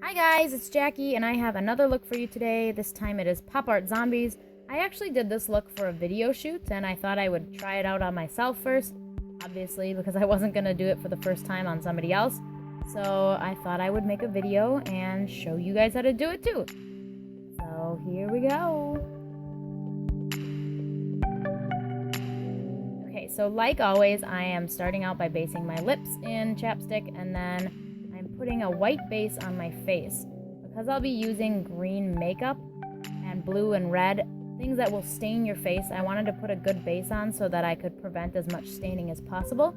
Hi guys, it's Jackie and I have another look for you today. This time it is Pop Art Zombies. I actually did this look for a video shoot and I thought I would try it out on myself first, obviously because I wasn't going to do it for the first time on somebody else. So I thought I would make a video and show you guys how to do it too. So here we go. Okay, so like always, I am starting out by basing my lips in chapstick and then I'm putting a white base on my face. Because I'll be using green makeup and blue and red, things that will stain your face, I wanted to put a good base on so that I could prevent as much staining as possible.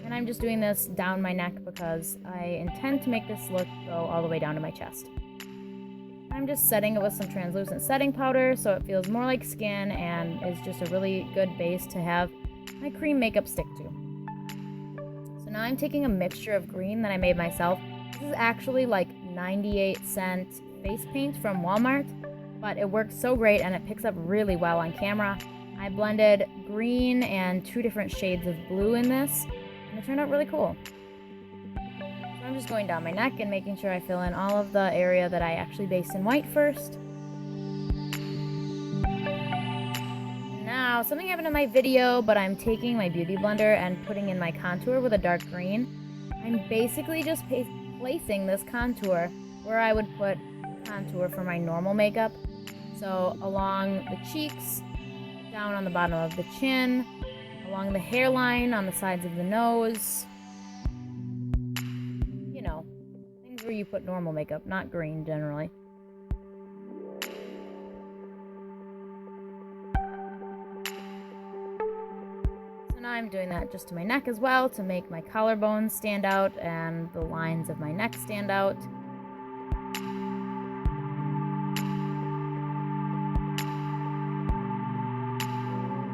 And I'm just doing this down my neck because I intend to make this look go all the way down to my chest. I'm just setting it with some translucent setting powder so it feels more like skin and is just a really good base to have my cream makeup stick to. So now I'm taking a mixture of green that I made myself. This is actually like 98-cent face paint from Walmart, but it works so great and it picks up really well on camera. I blended green and 2 different shades of blue in this, and it turned out really cool. So I'm just going down my neck and making sure I fill in all of the area that I actually based in white first. Now, something happened in my video, but I'm taking my beauty blender and putting in my contour with a dark green. I'm basically just placing this contour where I would put contour for my normal makeup. So along the cheeks, down on the bottom of the chin, along the hairline, on the sides of the nose. You know, things where you put normal makeup, not green generally. I'm doing that just to my neck as well to make my collarbones stand out and the lines of my neck stand out.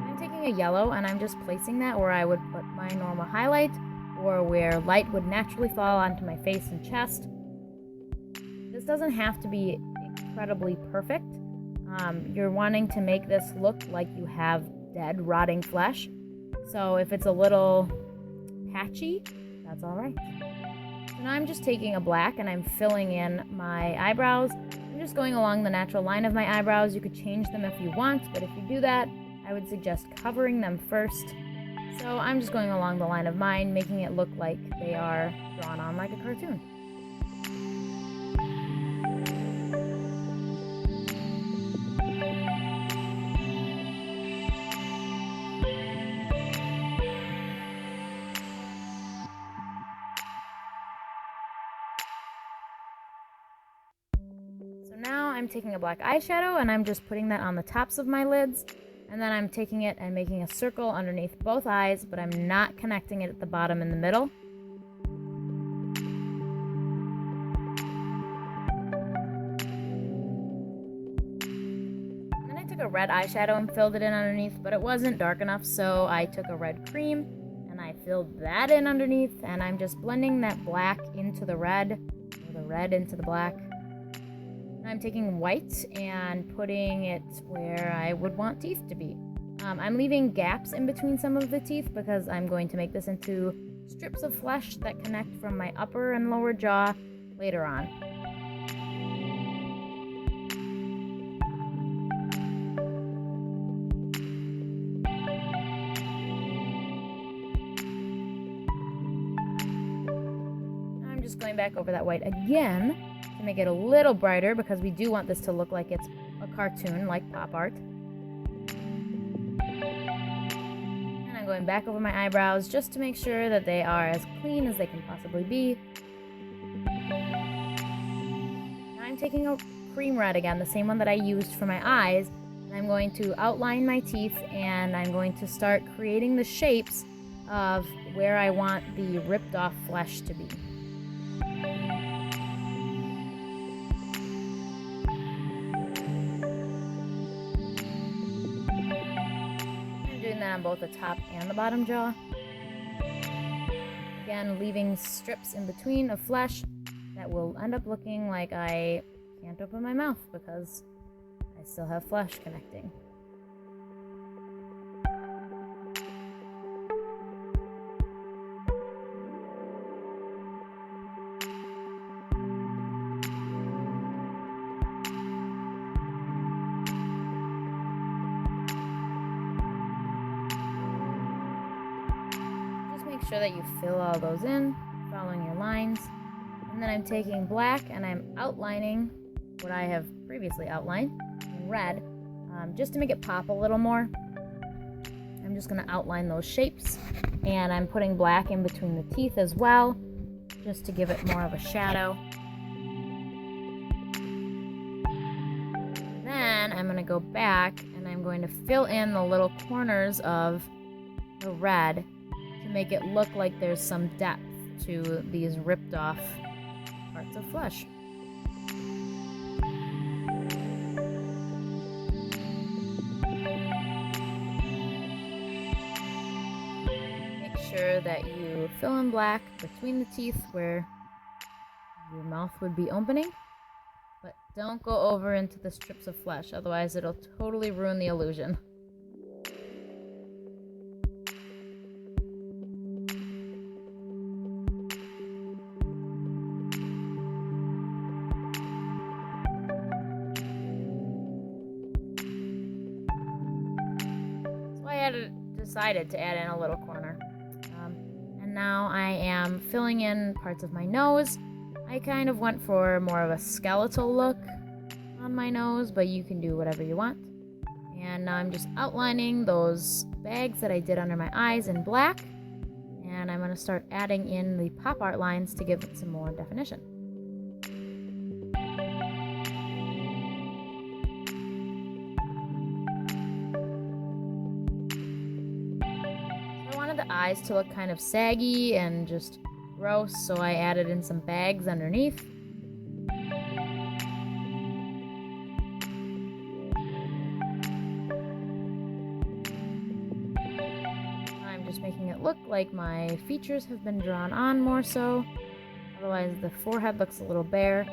I'm taking a yellow and I'm just placing that where I would put my normal highlight or where light would naturally fall onto my face and chest. This doesn't have to be incredibly perfect. You're wanting to make this look like you have dead, rotting flesh. So if it's a little patchy, that's alright. So now I'm just taking a black and I'm filling in my eyebrows. I'm just going along the natural line of my eyebrows. You could change them if you want, but if you do that, I would suggest covering them first. So I'm just going along the line of mine, making it look like they are drawn on like a cartoon. Now I'm taking a black eyeshadow and I'm just putting that on the tops of my lids, and then I'm taking it and making a circle underneath both eyes, but I'm not connecting it at the bottom in the middle. And then I took a red eyeshadow and filled it in underneath, but it wasn't dark enough, so I took a red cream and I filled that in underneath, and I'm just blending that black into the red, or the red into the black. I'm taking white and putting it where I would want teeth to be. I'm leaving gaps in between some of the teeth because I'm going to make this into strips of flesh that connect from my upper and lower jaw later on. I'm just going back over that white again to make it a little brighter because we do want this to look like it's a cartoon, like pop art. And I'm going back over my eyebrows just to make sure that they are as clean as they can possibly be. Now I'm taking a cream red again, the same one that I used for my eyes, and I'm going to outline my teeth and I'm going to start creating the shapes of where I want the ripped off flesh to be. On both the top and the bottom jaw. Again, leaving strips in between of flesh that will end up looking like I can't open my mouth because I still have flesh connecting. sure that you fill all those in, following your lines. And then I'm taking black and I'm outlining what I have previously outlined in red, just to make it pop a little more. I'm just going to outline those shapes, and I'm putting black in between the teeth as well, just to give it more of a shadow. Then I'm going to go back and I'm going to fill in the little corners of the red to make it look like there's some depth to these ripped off parts of flesh. Make sure that you fill in black between the teeth where your mouth would be opening, but don't go over into the strips of flesh, otherwise it'll totally ruin the illusion. Decided to add in a little corner. And now I am filling in parts of my nose. I kind of went for more of a skeletal look on my nose, but you can do whatever you want. And now I'm just outlining those bags that I did under my eyes in black. And I'm going to start adding in the pop art lines to give it some more definition. The eyes to look kind of saggy and just gross, so I added in some bags underneath. I'm just making it look like my features have been drawn on more so, otherwise the forehead looks a little bare.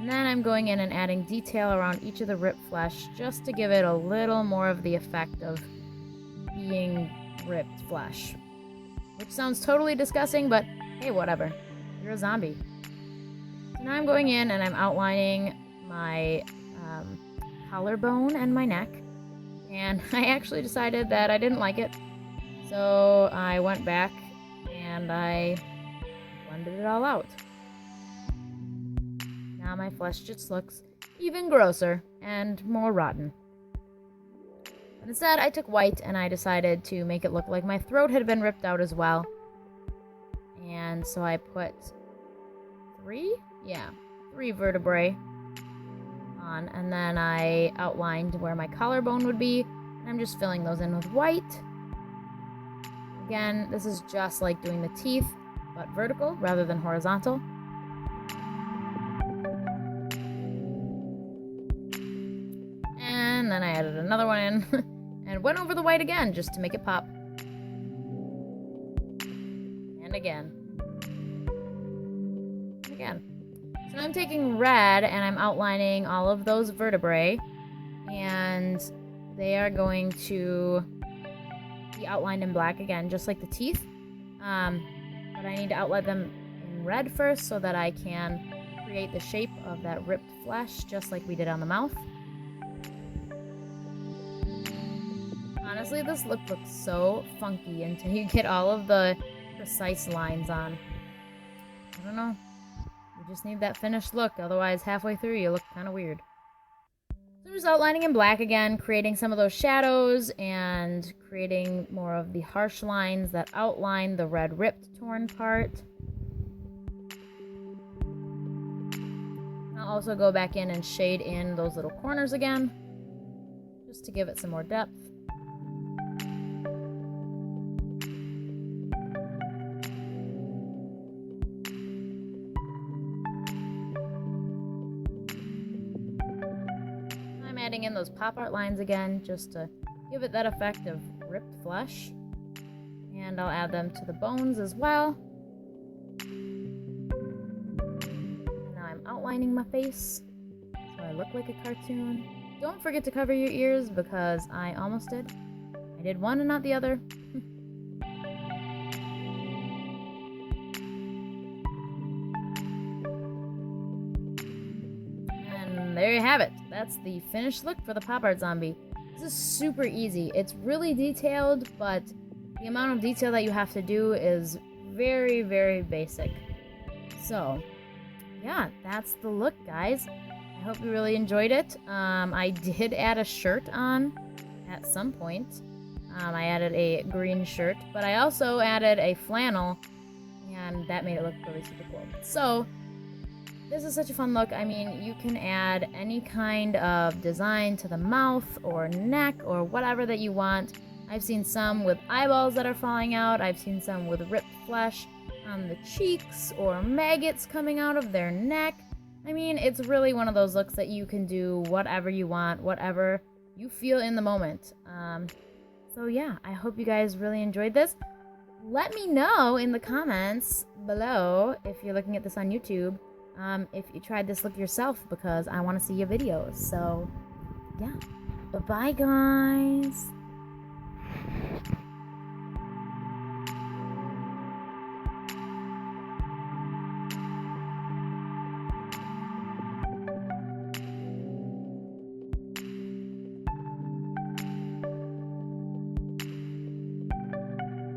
And then I'm going in and adding detail around each of the ripped flesh just to give it a little more of the effect of being ripped flesh. Which sounds totally disgusting, but hey, whatever. You're a zombie. So now I'm going in and I'm outlining my collarbone and my neck. And I actually decided that I didn't like it. So I went back and I blended it all out. Now my flesh just looks even grosser and more rotten. But instead, I took white and I decided to make it look like my throat had been ripped out as well. And so I put three vertebrae on, and then I outlined where my collarbone would be, and I'm just filling those in with white. Again, this is just like doing the teeth, but vertical rather than horizontal. And then I added another one in and went over the white again just to make it pop. And again. Again. So now I'm taking red and I'm outlining all of those vertebrae, and they are going to be outlined in black again, just like the teeth. But I need to outline them in red first so that I can create the shape of that ripped flesh, just like we did on the mouth. Honestly, this look looks so funky until you get all of the precise lines on. I don't know. You just need that finished look, otherwise halfway through you look kind of weird. So I'm just outlining in black again, creating some of those shadows and creating more of the harsh lines that outline the red ripped torn part. I'll also go back in and shade in those little corners again, just to give it some more depth. Adding in those pop art lines again just to give it that effect of ripped flesh, and I'll add them to the bones as well. And now I'm outlining my face so I look like a cartoon. Don't forget to cover your ears because I almost did. I did one and not the other. There you have it. That's the finished look for the pop art zombie. This is super easy. It's really detailed, but the amount of detail that you have to do is very, very basic. So, yeah, that's the look, guys. I hope you really enjoyed it. I did add a shirt on at some point. I added a green shirt, but I also added a flannel, and that made it look really super cool. So, this is such a fun look. I mean, you can add any kind of design to the mouth or neck or whatever that you want. I've seen some with eyeballs that are falling out. I've seen some with ripped flesh on the cheeks or maggots coming out of their neck. I mean, it's really one of those looks that you can do whatever you want, whatever you feel in the moment. So yeah, I hope you guys really enjoyed this. Let me know in the comments below if you're looking at this on YouTube, if you tried this look yourself, because I want to see your videos. So yeah, bye-bye guys.